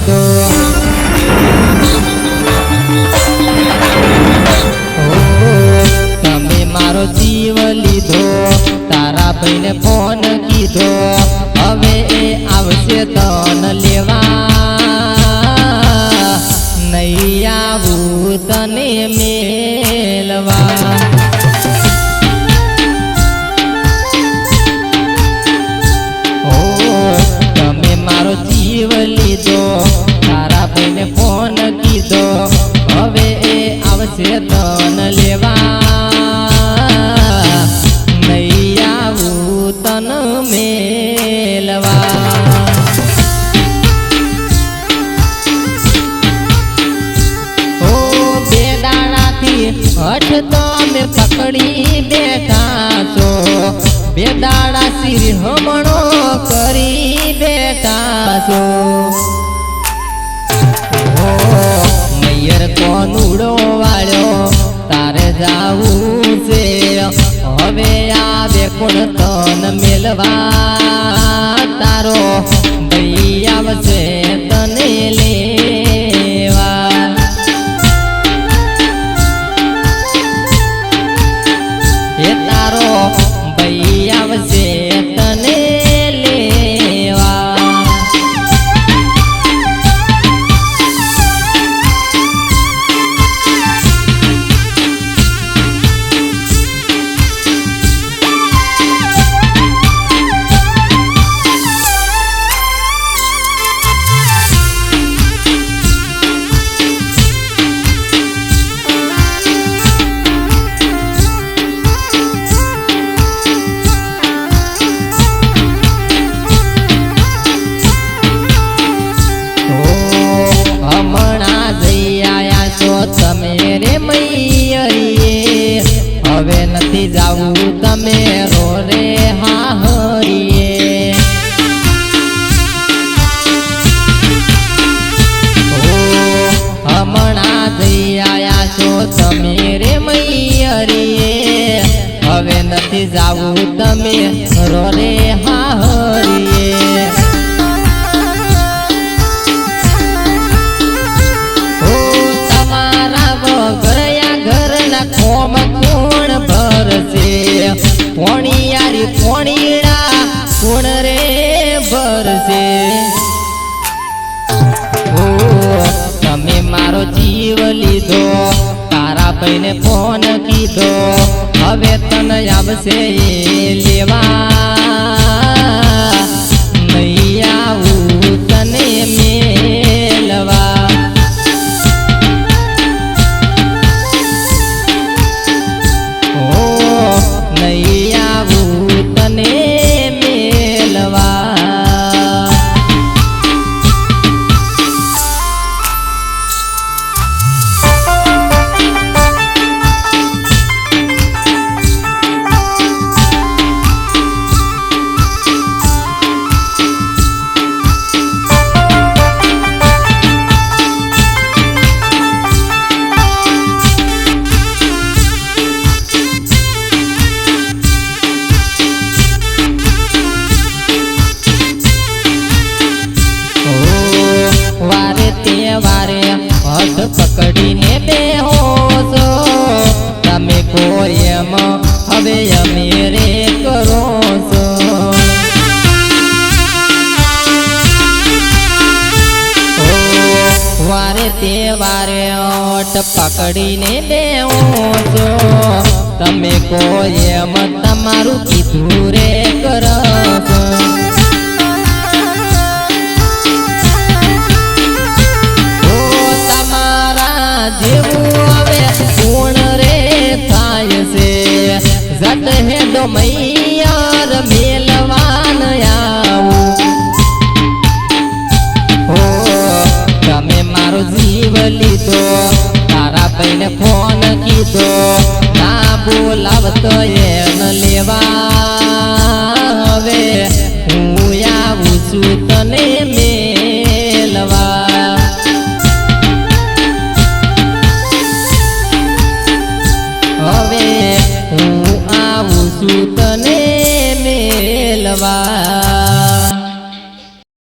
કીધો તમે મારો જીવ લીધો તારા ભાઈને ફોન કીધો હવે એ આવશે તન લેવા નહીં આવું તને મેલવા જીવ લીધો તારા ભાઈને ફોન કીધો હવે એ આવશે તન લેવા નહીં આવું તન મેલવા બે દાડાથી હઠ તો અમે પકડી બેઠા છો બે દાડા સિર હમણો કરી બેઠા છો મૈયર કોનુડો વાળ્યો તારે જાવું છે હવે આવે કોણ તન મેલવા તારો ભાઈ આવશે તને લેવા એ તારો ભાઈ આવશે તને લેવા તમે રે મૈયરીએ હવે નથી જાવું તમે રો રે હા હરીએ હમણાં જઈ આયા છો તમે રે મૈયરીએ હવે નથી જાવું તમે રો રે હા હરીએ કોમ કોણ ભરશે પોણિયારી પોણીડા કોણ રે ભરશે તમે મારો જીવ લીધો તારા ભાઈને ફોન કીધો હવે તને આવશે લેવા નહીં આવું તને મેલવા નહીં આવું તને મેલવા વારે હદ પકડીને બેહો છો તમે કોઈ એમ હવે અમે રે કરો છો વારે તે વારે હદ પકડીને બેહો છો તમે કોઈ એમ તમારું કીધું રે કરો છો જેવું હવે કોણ રે થાય છે જટ હેડો મૈયાર મેલવાન આવું તમે મારો જીવ લીધો તારા ભાઈને ફોન કીધો ના બોલાવતો એને લેવા હવે હું આવું છું તને